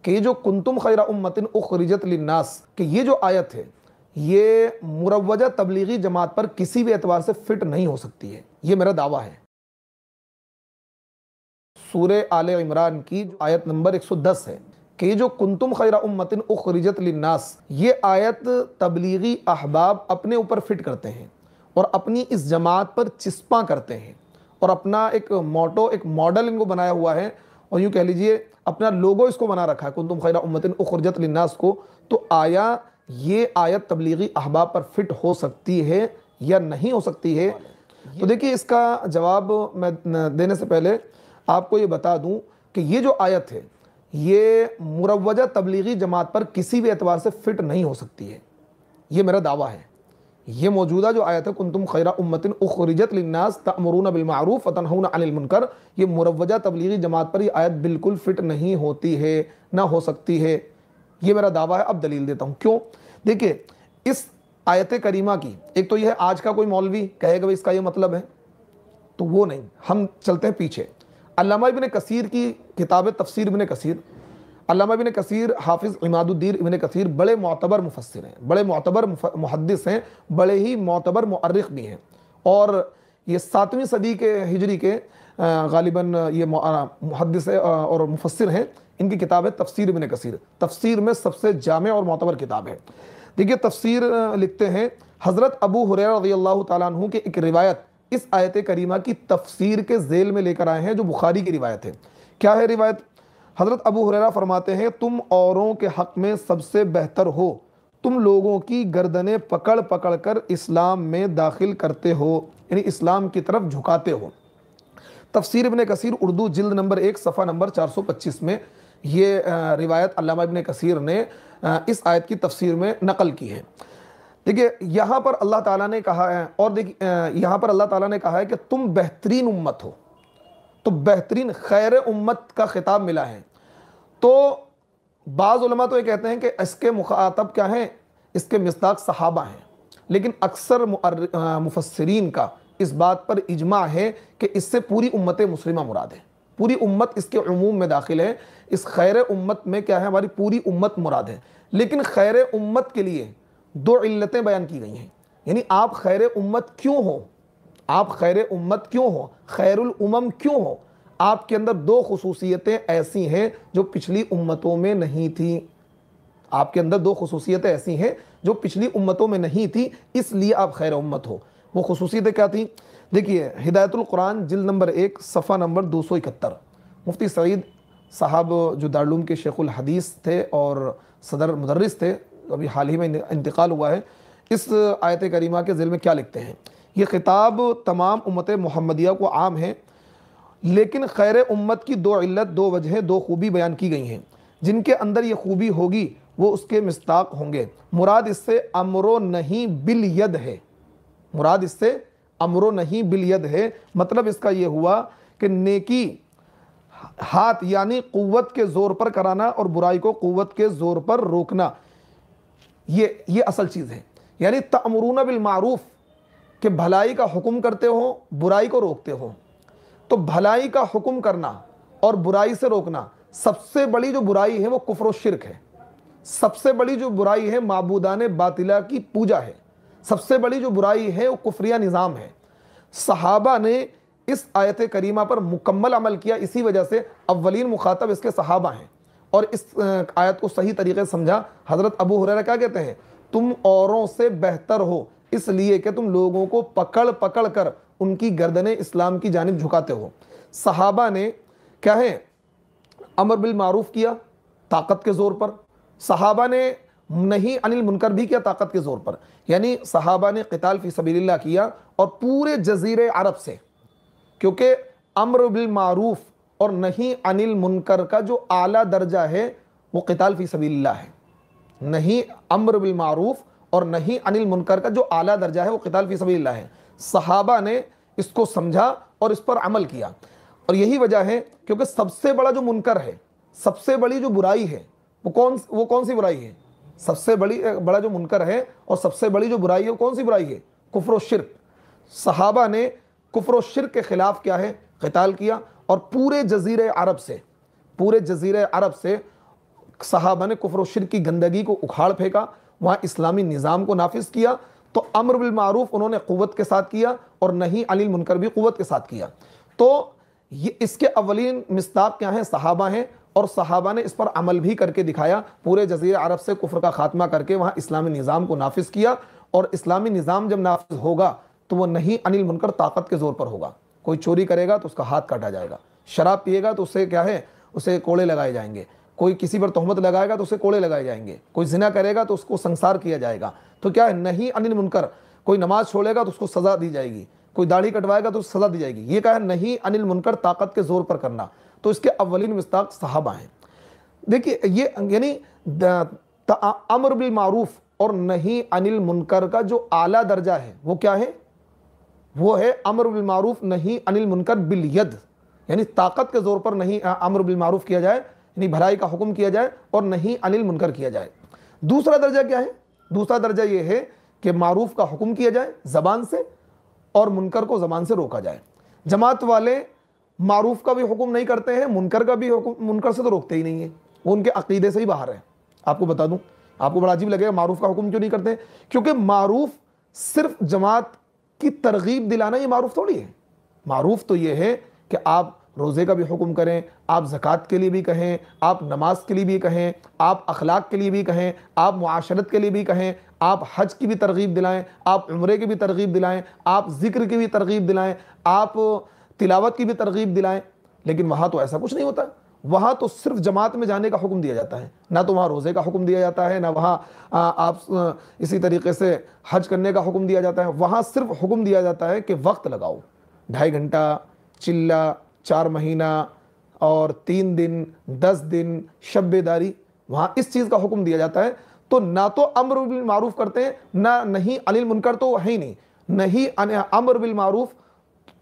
کہ یہ جو کنتم خیر امت اخرجت للناس، کہ یہ جو آیت ہے یہ مروجہ تبلیغی جماعت پر کسی بھی اعتبار سے فٹ نہیں ہو سکتی ہے، یہ میرا دعویٰ ہے۔ سورہ آل عمران کی آیت نمبر 110 ہے کہ یہ جو کنتم خیر امت اخرجت للناس، یہ آیت تبلیغی احباب اپنے اوپر فٹ کرتے ہیں اور اپنی اس جماعت پر چسپاں کرتے ہیں اور اپنا ایک موٹو، ایک ماڈل ان کو بنایا ہوا ہے، اور یوں کہہ لیجئے اپنا لوگو اس کو بنا رکھا ہے کنتم خیر امت اخرجت للناس کو۔ تو آیا یہ آیت تبلیغی احباب پر فٹ ہو سکتی ہے یا نہیں ہو سکتی ہے؟ تو دیکھیے اس کا جواب میں دینے سے پہلے آپ کو یہ بتا دوں کہ یہ جو آیت ہے یہ مروجہ تبلیغی جماعت پر کسی بھی اعتبار سے فٹ نہیں ہو سکتی ہے، یہ میرا دعویٰ ہے۔ یہ موجودہ جو آیت ہے کنتم خیر امت اخرجت للناس تأمرون بالمعروف وتنہون عن المنکر، یہ مروجہ تبلیغی جماعت پر یہ آیت بالکل فٹ نہیں ہوتی ہے، نہ ہو سکتی ہے، یہ میرا دعویٰ ہے۔ اب دلیل دیتا ہوں کیوں۔ دیکھیں اس آیت کریمہ کی ایک تو یہ ہے، آج کا کوئی مولوی کہے گا اس کا یہ مطلب ہے، تو وہ نہیں، ہم چلتے ہیں پیچھے۔ علامہ ابن کثیر کی کتاب تفسیر ابن کثیر، علامہ ابن کثیر حافظ عماد الدین ابن کثیر بڑے معتبر مفسر ہیں، بڑے معتبر محدث ہیں، بڑے ہی معتبر مؤرخ بھی ہیں، اور یہ 7ویں صدی کے ہجری کے غالباً یہ محدث اور مفسر ہیں۔ ان کی کتاب ہے تفسیر ابن کثیر، تفسیر میں سب سے جامع اور معتبر کتاب ہے۔ دیکھیے تفسیر لکھتے ہیں، حضرت ابو ہریرہ رضی اللہ تعالیٰ عنہ کی ایک روایت اس آیت کریمہ کی تفسیر کے ذیل میں لے کر آئے ہیں، جو بخاری کی روایت ہے۔ کیا ہے روایت؟ حضرت ابو ہریرہ فرماتے ہیں، تم اوروں کے حق میں سب سے بہتر ہو، تم لوگوں کی گردنیں پکڑ پکڑ کر اسلام میں داخل کرتے ہو، یعنی اسلام کی طرف جھکاتے ہو۔ تفسیر ابن کثیر اردو جلد نمبر 1 صفحہ نمبر 425 میں یہ روایت علامہ ابن کثیر نے اس آیت کی تفسیر میں نقل کی ہے۔ دیکھیے یہاں پر اللہ تعالیٰ نے کہا ہے، اور دیکھیے یہاں پر اللہ تعالیٰ نے کہا ہے کہ تم بہترین امت ہو، تو بہترین خیر امت کا خطاب ملا ہے۔ تو بعض علماء تو یہ کہتے ہیں کہ اس کے مخاطب کیا ہیں، اس کے مصداق صحابہ ہیں، لیکن اکثر مفسرین کا اس بات پر اجماع ہے کہ اس سے پوری امت مسلمہ مراد ہے، پوری امت اس کے عموم میں داخل ہے۔ اس خیر امت میں کیا ہے، ہماری پوری امت مراد ہے، لیکن خیر امت کے لیے 2 علتیں بیان کی گئی ہیں، یعنی آپ خیر امت کیوں ہو، آپ خیر امت کیوں ہو، خیر الامم کیوں ہو؟ آپ کے اندر 2 خصوصیتیں ایسی ہیں جو پچھلی امتوں میں نہیں تھیں، آپ کے اندر 2 خصوصیتیں ایسی ہیں جو پچھلی امتوں میں نہیں تھی، اس لیے آپ خیر امت ہو۔ وہ خصوصیتیں کیا تھیں؟ دیکھیے ہدایت القرآن جلد نمبر 1 صفحہ نمبر 271، مفتی سعید صاحب جو دارالعلوم کے شیخ الحدیث تھے اور صدر مدرس تھے، ابھی حال ہی میں انتقال ہوا ہے، اس آیت کریمہ کے ذیل میں کیا لکھتے ہیں؟ یہ خطاب تمام امت محمدیہ کو عام ہے، لیکن خیر امت کی 2 علت، 2 وجہیں، 2 خوبی بیان کی گئی ہیں، جن کے اندر یہ خوبی ہوگی وہ اس کے مصداق ہوں گے۔ مراد اس سے امر و نہی بالید ہے، مراد اس سے امر و نہی بالید ہے، مطلب اس کا یہ ہوا کہ نیکی ہاتھ یعنی قوت کے زور پر کرانا اور برائی کو قوت کے زور پر روکنا، یہ اصل چیز ہے۔ یعنی تأمرون بالمعروف کہ بھلائی کا حکم کرتے ہو، برائی کو روکتے ہو، تو بھلائی کا حکم کرنا اور برائی سے روکنا، سب سے بڑی جو برائی ہے وہ کفر و شرک ہے، سب سے بڑی جو برائی ہے معبودان باطلہ کی پوجا ہے، سب سے بڑی جو برائی ہے وہ کفریہ نظام ہے۔ صحابہ نے اس آیت کریمہ پر مکمل عمل کیا، اسی وجہ سے اولین مخاطب اس کے صحابہ ہیں، اور اس آیت کو صحیح طریقے سے سمجھا۔ حضرت ابو ہریرہ کیا کہتے ہیں؟ تم اوروں سے بہتر ہو اس لیے کہ تم لوگوں کو پکڑ پکڑ کر ان کی گردنیں اسلام کی جانب جھکاتے ہو۔ صحابہ نے کیا ہے، امر بالمعروف کیا طاقت کے زور پر، صحابہ نے نہی عن المنکر بھی کیا طاقت کے زور پر، یعنی صحابہ نے قتال فی سبیل اللہ کیا، اور پورے جزیرے عرب سے، کیونکہ امر بالمعروف اور نہی عن المنکر کا جو اعلیٰ درجہ ہے وہ قتال فی سبیل اللہ ہے، نہیں امر بالمعروف اور نہی عن المنکر کا جو اعلیٰ درجہ ہے وہ قتال فی سبیل اللہ ہے۔ صحابہ نے اس کو سمجھا اور اس پر عمل کیا، اور یہی وجہ ہے کیونکہ سب سے بڑا جو منکر ہے، سب سے بڑی جو برائی ہے وہ کون سی برائی ہے؟ سب سے بڑا جو منکر ہے اور سب سے بڑی جو برائی ہے وہ کون سی برائی ہے؟ کفر و شرک۔ صحابہ نے کفر و شرک کے خلاف کیا ہے، قتال کیا، اور پورے جزیرے عرب سے صحابہ نے کفر و شرک کی گندگی کو اکھاڑ پھینکا, وہاں اسلامی نظام کو نافذ کیا, تو امر بالمعروف انہوں نے قوت کے ساتھ کیا اور نہی عن المنکر بھی قوت کے ساتھ کیا. تو یہ اس کے اولین مصداق کیا ہیں؟ صحابہ ہیں, اور صحابہ نے اس پر عمل بھی کر کے دکھایا. پورے جزیرہ عرب سے کفر کا خاتمہ کر کے وہاں اسلامی نظام کو نافذ کیا, اور اسلامی نظام جب نافذ ہوگا تو وہ نہی عن المنکر طاقت کے زور پر ہوگا. کوئی چوری کرے گا تو اس کا ہاتھ کاٹا جائے گا, شراب پیے گا تو اسے کیا ہے, اسے کوڑے لگائے جائیں گے, کوئی کسی پر تہمت لگائے گا تو اسے کوڑے لگائے جائیں گے, کوئی زنا کرے گا تو اس کو سنسار کیا جائے گا. تو کیا ہے؟ نہی عن المنکر. کوئی نماز چھوڑے گا تو اس کو سزا دی جائے گی, کوئی داڑھی کٹوائے گا تو سزا دی جائے گی. یہ کیا ہے؟ نہی عن المنکر طاقت کے زور پر کرنا. تو اس کے اولین مصداق صحابہ ہیں. دیکھیے یہ یعنی امر بالمعروف اور نہی عن المنکر کا جو اعلیٰ درجہ ہے وہ کیا ہے؟ وہ ہے امر بالمعروف نہی عن المنکر بالید, یعنی طاقت کے زور پر نہیں امر بالمعروف کیا جائے, یعنی بھلائی کا حکم کیا جائے اور نہی عن المنکر کیا جائے. دوسرا درجہ کیا ہے؟ دوسرا درجہ یہ ہے کہ معروف کا حکم کیا جائے زبان سے اور منکر کو زبان سے روکا جائے. جماعت والے معروف کا بھی حکم نہیں کرتے ہیں, منکر کا بھی حکم, منکر سے تو روکتے ہی نہیں ہیں, وہ ان کے عقیدے سے ہی باہر ہے. آپ کو بتا دوں, آپ کو بڑا عجیب لگے گا, معروف کا حکم کیوں نہیں کرتے؟ کیونکہ معروف صرف جماعت کی ترغیب دلانا یہ معروف تھوڑی ہے. معروف تو یہ ہے کہ آپ روزے کا بھی حکم کریں, آپ زکوٰۃ کے لیے بھی کہیں, آپ نماز کے لیے بھی کہیں, آپ اخلاق کے لیے بھی کہیں, آپ معاشرت کے لیے بھی کہیں, آپ حج کی بھی ترغیب دلائیں, آپ عمرے کی بھی ترغیب دلائیں, آپ ذکر کی بھی ترغیب دلائیں, آپ تلاوت کی بھی ترغیب دلائیں. لیکن وہاں تو ایسا کچھ نہیں ہوتا. وہاں تو صرف جماعت میں جانے کا حکم دیا جاتا ہے, نہ تو وہاں روزے کا حکم دیا جاتا ہے, نہ وہاں آپ اسی طریقے سے حج کرنے کا حکم دیا جاتا ہے. وہاں صرف حکم دیا جاتا ہے کہ وقت لگاؤ, 2.5 گھنٹہ, چلہ, 4 مہینہ اور 3 دن, 10 دن, شب بیداری, وہاں اس چیز کا حکم دیا جاتا ہے. تو نہ تو امر بالمعروف کرتے ہیں, نہ نہی عن المنکر تو ہے ہی نہیں. نہی امر بالمعروف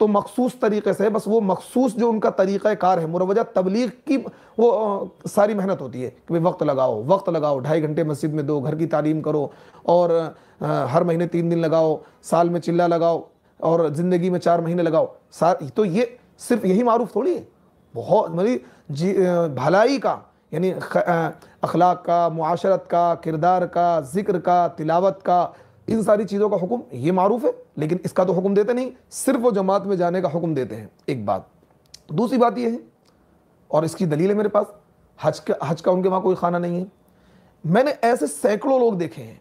تو مخصوص طریقے سے, بس وہ مخصوص جو ان کا طریقہ کار ہے, مروجہ تبلیغ کی وہ ساری محنت ہوتی ہے کہ وقت لگاؤ, وقت لگاؤ, 2.5 گھنٹے مسجد میں دو, گھر کی تعلیم کرو, اور ہر مہینے 3 دن لگاؤ, سال میں چلہ لگاؤ, اور زندگی میں 4 مہینے لگاؤ. تو یہ صرف یہی معروف تھوڑی ہے. بہت بھلائی کا, یعنی اخلاق کا, معاشرت کا, کردار کا, ذکر کا, تلاوت کا, ان ساری چیزوں کا حکم یہ معروف ہے. لیکن اس کا تو حکم دیتے نہیں, صرف وہ جماعت میں جانے کا حکم دیتے ہیں. ایک بات. دوسری بات یہ ہے, اور اس کی دلیل ہے میرے پاس, حج کا ان کے وہاں کوئی خانہ نہیں ہے. میں نے ایسے سینکڑوں لوگ دیکھے ہیں,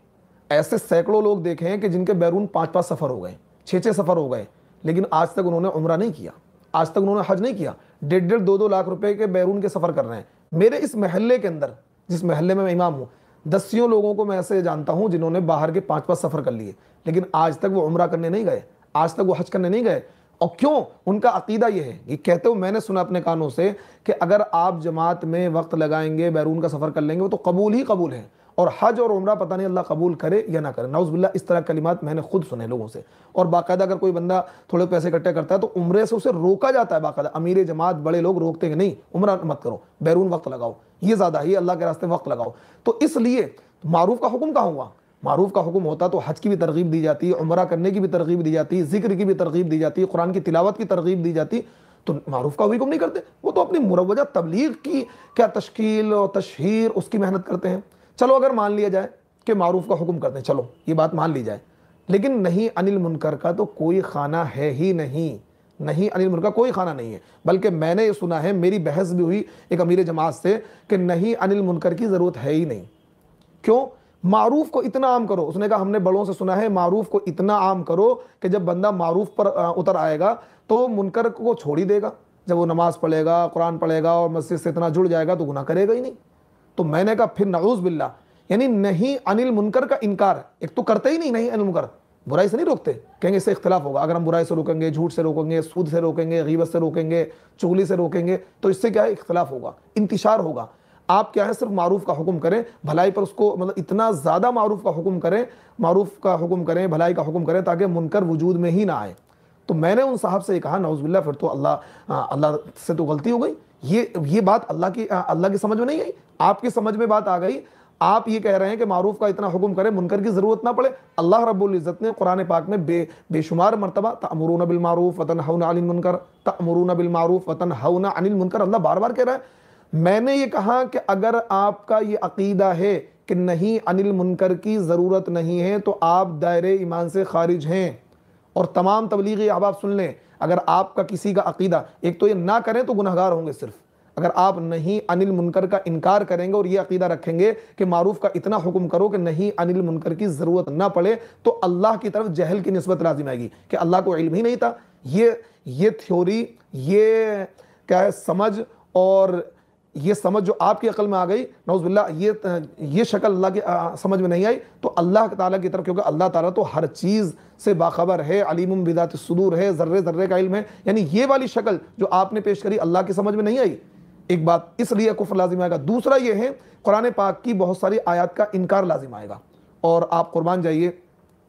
ایسے سینکڑوں لوگ دیکھے ہیں کہ جن کے بیرون 5 سفر ہو گئے, 6 سفر ہو گئے, لیکن آج تک انہوں نے عمرہ نہیں کیا, آج تک انہوں نے حج نہیں کیا. 1.5 2 لاکھ روپے کے بیرون کے سفر کر رہے ہیں. میرے اس محلے کے اندر, جس محلے میں امام ہوں, 10 لوگوں کو میں ایسے جانتا ہوں جنہوں نے باہر کے 5 سفر کر لیے, لیکن آج تک وہ عمرہ کرنے نہیں گئے, آج تک وہ حج کرنے نہیں گئے. اور کیوں؟ ان کا عقیدہ یہ ہے, یہ کہتے ہو, میں نے سنا اپنے کانوں سے, کہ اگر آپ جماعت میں وقت لگائیں گے, بیرون کا سفر کر لیں گے, وہ تو قبول ہی قبول ہے. اور حج اور عمرہ پتہ نہیں اللہ قبول کرے یا نہ کرے. نعوذ باللہ, اس طرح کلمات میں نے خود سنے لوگوں سے. اور باقاعدہ اگر کوئی بندہ تھوڑے پیسے اکٹھے کرتا ہے تو عمرے سے اسے روکا جاتا ہے. باقاعدہ امیر جماعت بڑے لوگ روکتے ہیں, نہیں عمرہ مت کرو, بیرون وقت لگاؤ, یہ زیادہ ہے, یہ اللہ کے راستے وقت لگاؤ. تو اس لیے معروف کا حکم کہاں ہوا؟ معروف کا حکم ہوتا تو حج کی بھی ترغیب دی جاتی, عمرہ کرنے کی بھی ترغیب دی جاتی, ذکر کی بھی ترغیب دی جاتی, قرآن کی تلاوت کی ترغیب دی جاتی. تو معروف کا حکم نہیں کرتے, وہ تو اپنی مروجہ تبلیغ کی کیا تشکیل اور تشہیر اس کی محنت کرتے ہیں. چلو اگر مان لیا جائے کہ معروف کا حکم کرتے ہیں, چلو یہ بات مان لی جائے, لیکن نہی عن المنکر کا تو کوئی خانہ ہے ہی نہیں. نہی عن المنکر کا کوئی خانہ نہیں ہے. بلکہ میں نے یہ سنا ہے, میری بحث بھی ہوئی ایک امیر جماعت سے, کہ نہی عن المنکر کی ضرورت ہے ہی نہیں. کیوں؟ معروف کو اتنا عام کرو. اس نے کہا ہم نے بڑوں سے سنا ہے, معروف کو اتنا عام کرو کہ جب بندہ معروف پر اتر آئے گا تو وہ منکر کو چھوڑ ہی دے گا. جب وہ نماز پڑھے گا, قرآن پڑھے گا اور مسجد سے اتنا جڑ جائے گا تو گناہ کرے گا ہی نہیں. تو میں نے کہا پھر نعوذ باللہ, یعنی نہی عن المنکر کا انکار, ایک تو کرتے ہی نہیں نہی عن المنکر, برائی سے نہیں روکتے, کہیں گے اس سے اختلاف ہوگا. اگر ہم برائی سے روکیں گے, جھوٹ سے روکیں گے, سود سے روکیں گے, غیبت سے روکیں گے, چغلی سے روکیں گے, تو اس سے کیا ہے, اختلاف ہوگا, انتشار ہوگا. آپ کیا ہے, صرف معروف کا حکم کریں, بھلائی پر اس کو مطلب اتنا زیادہ معروف کا حکم کریں, معروف کا حکم کریں, بھلائی کا حکم کریں, تاکہ منکر وجود میں ہی نہ آئے. تو میں نے ان صاحب سے یہ کہا, نعوذ باللہ, پھر تو اللہ سے تو غلطی ہو گئی. یہ بات اللہ کی سمجھ میں نہیں آئی, آپ کی سمجھ میں بات آ گئی. آپ یہ کہہ رہے ہیں کہ معروف کا اتنا حکم کریں, منکر کی ضرورت نہ پڑے. اللہ رب العزت نے قرآن پاک میں بے شمار مرتبہ تأمرون بالمعروف وتنہون عن المنکر, تأمرون بالمعروف وتنہون عن المنکر, اللہ بار بار کہہ رہا ہے میں نے یہ کہا کہ اگر آپ کا یہ عقیدہ ہے کہ نہیں انل منکر کی ضرورت نہیں ہے تو آپ دائرے ایمان سے خارج ہیں. اور تمام تبلیغی احباب سن لیں, اگر آپ کا کسی کا عقیدہ, ایک تو یہ نہ کریں تو گنہگار ہوں گے صرف, اگر آپ نہیں انل منکر کا انکار کریں گے اور یہ عقیدہ رکھیں گے کہ معروف کا اتنا حکم کرو کہ نہیں انل منکر کی ضرورت نہ پڑے, تو اللہ کی طرف جہل کی نسبت لازم آئے گی کہ اللہ کو علم ہی نہیں تھا. یہ تھیوری, یہ کیا ہے سمجھ, اور یہ سمجھ جو آپ کی عقل میں آ گئی, نعوذ باللہ یہ شکل اللہ کی سمجھ میں نہیں آئی, تو اللہ تعالیٰ کی طرف, کیونکہ اللہ تعالیٰ تو ہر چیز سے باخبر ہے, علیم بذات الصدور ہے, ذرے ذرے کا علم ہے, یعنی یہ والی شکل جو آپ نے پیش کری اللہ کی سمجھ میں نہیں آئی. ایک بات اس لیے کفر لازم آئے گا. دوسرا یہ ہے قرآن پاک کی بہت ساری آیات کا انکار لازم آئے گا. اور آپ قربان جائیے,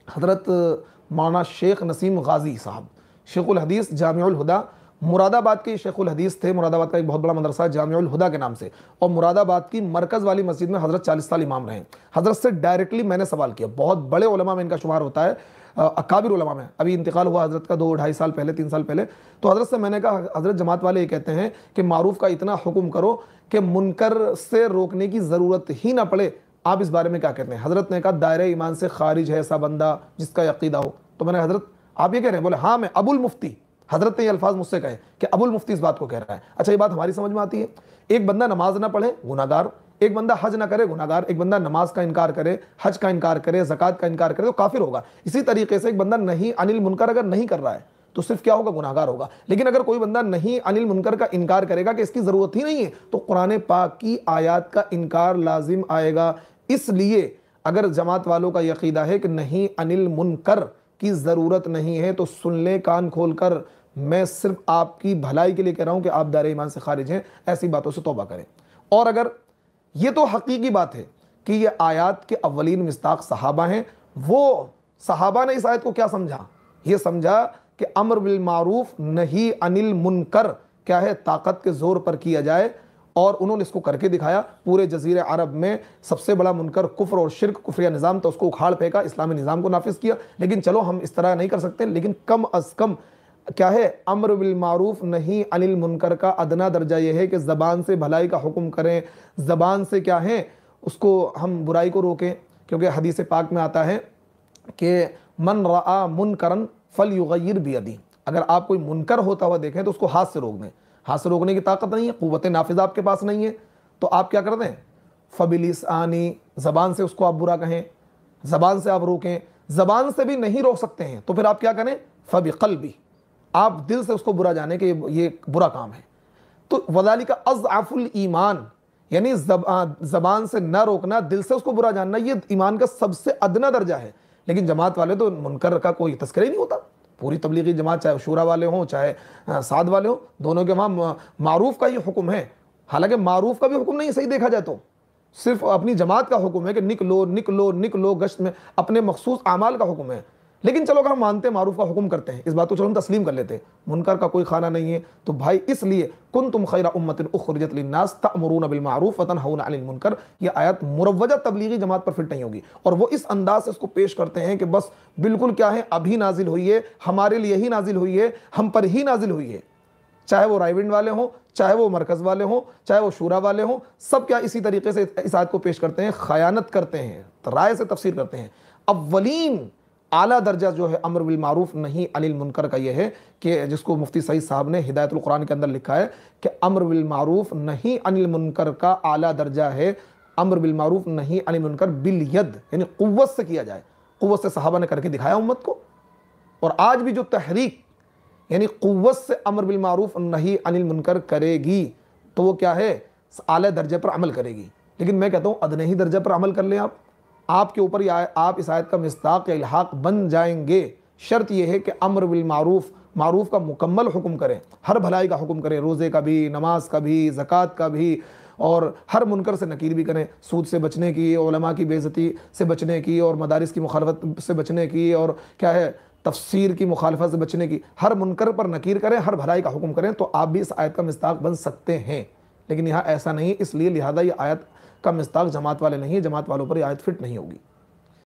حضرت مولانا شیخ نسیم غازی صاحب, شیخ الحدیث جامع الہدا, مراد آباد کے شیخ الحدیث تھے. مراد آباد کا ایک بہت بڑا مدرسہ جامع الہدا کے نام سے, اور مراد آباد کی مرکز والی مسجد میں حضرت 40 سال امام رہے. حضرت سے ڈائریکٹلی میں نے سوال کیا, بہت بڑے علماء میں ان کا شمار ہوتا ہے, اکابر علماء میں. ابھی انتقال ہوا حضرت کا 2-2.5 سال پہلے, 3 سال پہلے. تو حضرت سے میں نے کہا, حضرت جماعت والے یہ کہتے ہیں کہ معروف کا اتنا حکم کرو کہ منکر سے روکنے کی ضرورت ہی نہ پڑے, آپ اس بارے میں کیا کہتے ہیں؟ حضرت نے کہا دائرہ ایمان سے خارج ہے ایسا بندہ جس کا عقیدہ ہو. تو میں نے حضرت آپ یہ کہہ رہے ہیں؟ بولے ہاں, میں ابو المفتی, حضرت نے یہ الفاظ مجھ سے کہے کہ ابو المفتی اس بات کو کہہ رہا ہے. اچھا, یہ بات ہماری سمجھ میں آتی ہے. ایک بندہ نماز نہ پڑھے گناہگار, ایک بندہ حج نہ کرے گناہگار, ایک بندہ نماز کا انکار کرے, حج کا انکار کرے, زکوٰۃ کا انکار کرے تو کافر ہوگا. اسی طریقے سے ایک بندہ نہیں انل منکر اگر نہیں کر رہا ہے تو صرف کیا ہوگا؟ گناہگار ہوگا. لیکن اگر کوئی بندہ نہیں انل منکر کا انکار کرے گا کہ اس کی ضرورت ہی نہیں ہے, تو قرآن پاک کی آیات کا انکار لازم آئے گا. اس لیے اگر جماعت والوں کا یہ عقیدہ ہے کہ نہیں انل منکر کی ضرورت نہیں ہے تو سن لیں کان کھول کر, میں صرف آپ کی بھلائی کے لیے کہہ رہا ہوں کہ آپ دائرہ ایمان سے خارج ہیں, ایسی باتوں سے توبہ کریں. اور اگر یہ تو حقیقی بات ہے کہ یہ آیات کے اولین مصداق صحابہ ہیں, وہ صحابہ نے اس آیت کو کیا سمجھا؟ یہ سمجھا کہ امر بالمعروف نہی انل منکر کیا ہے, طاقت کے زور پر کیا جائے, اور انہوں نے اس کو کر کے دکھایا. پورے جزیرے عرب میں سب سے بڑا منکر کفر اور شرک, کفریہ نظام تھا, اس کو اکھاڑ پھینکا, اسلامی نظام کو نافذ کیا. لیکن چلو ہم اس طرح نہیں کر سکتے, لیکن کم از کم کیا ہے, امر بالمعروف نہیں انل منکر کا ادنا درجہ یہ ہے کہ زبان سے بھلائی کا حکم کریں, زبان سے کیا ہے اس کو ہم برائی کو روکیں. کیونکہ حدیث پاک میں آتا ہے کہ من رآ منکرن فلیغیر بیدی, اگر آپ کوئی منکر ہوتا ہوا دیکھیں تو اس کو ہاتھ سے روک دیں. ہاتھ سے روکنے کی طاقت نہیں ہے, قوت نافذہ آپ کے پاس نہیں ہے, تو آپ کیا کر دیں؟ فبلسانی, زبان سے اس کو آپ برا کہیں, زبان سے آپ روکیں. زبان سے بھی نہیں روک سکتے ہیں تو پھر آپ کیا کریں؟ فبقلبی, آپ دل سے اس کو برا جانیں کہ یہ برا کام ہے. تو وذالک اضعف الایمان, یعنی زبان سے نہ روکنا, دل سے اس کو برا جاننا, یہ ایمان کا سب سے ادنا درجہ ہے. لیکن جماعت والے تو منکر کا کوئی تذکرہ ہی نہیں ہوتا. پوری تبلیغی جماعت, چاہے شورا والے ہوں چاہے سعد والے ہوں, دونوں کے وہاں معروف کا یہ حکم ہے. حالانکہ معروف کا بھی حکم نہیں, صحیح دیکھا جائے تو صرف اپنی جماعت کا حکم ہے کہ نکلو نکلو نکلو گشت میں, اپنے مخصوص اعمال کا حکم ہے. لیکن چلو اگر ہم مانتے ہیں معروف کا حکم کرتے ہیں, اس بات کو چلو ہم تسلیم کر لیتے ہیں, منکر کا کوئی خانہ نہیں ہے. تو بھائی اس لیے کنتم خیر امۃ اخرجت للناس تأمرون بالمعروف وتنہون عن المنکر, یہ آیت مروجہ تبلیغی جماعت پر فٹ نہیں ہوگی. اور وہ اس انداز سے اس کو پیش کرتے ہیں کہ بس بالکل کیا ہے, ابھی نازل ہوئی ہے, ہمارے لیے ہی نازل ہوئی ہے, ہم پر ہی نازل ہوئی ہے. چاہے وہ رائے ونڈ والے ہوں, چاہے وہ مرکز والے ہوں, چاہے وہ شورا والے ہوں, سب کیا اسی طریقے سے اس آیت کو پیش کرتے ہیں, خیانت کرتے ہیں, رائے سے تفسیر کرتے ہیں. اولین اعلیٰ درجہ جو ہے امر بالمعروف نہیں انل منکر کا یہ ہے کہ جس کو مفتی سعید صاحب نے ہدایت القرآن کے اندر لکھا ہے کہ امر بالمعروف نہیں انل منکر کا اعلیٰ درجہ ہے امر بالمعروف نہیں انل منکر بالید, یعنی قوت سے کیا جائے. قوت سے صحابہ نے کر کے دکھایا امت کو, اور آج بھی جو تحریک یعنی قوت سے امر بالمعروف نہیں انل منکر کرے گی تو وہ کیا ہے, اعلیٰ درجے پر عمل کرے گی. لیکن میں کہتا ہوں ادنے ہی درجے پر عمل کر لیں آپ کے اوپر آپ اس آیت کا مصداق یا الحاق بن جائیں گے. شرط یہ ہے کہ امر بالمعروف, معروف کا مکمل حکم کریں, ہر بھلائی کا حکم کریں, روزے کا بھی, نماز کا بھی, زکوٰۃ کا بھی, اور ہر منکر سے نکیر بھی کریں, سود سے بچنے کی, علماء کی بے عزتی سے بچنے کی, اور مدارس کی مخالفت سے بچنے کی, اور کیا ہے تفسیر کی مخالفت سے بچنے کی, ہر منکر پر نکیر کریں, ہر بھلائی کا حکم کریں, تو آپ بھی اس آیت کا مصداق بن سکتے ہیں. لیکن یہاں ایسا نہیں, اس لیے لہذا یہ آیت کا مصداق جماعت والے نہیں ہے, جماعت والوں پر یہ آیت فٹ نہیں ہوگی.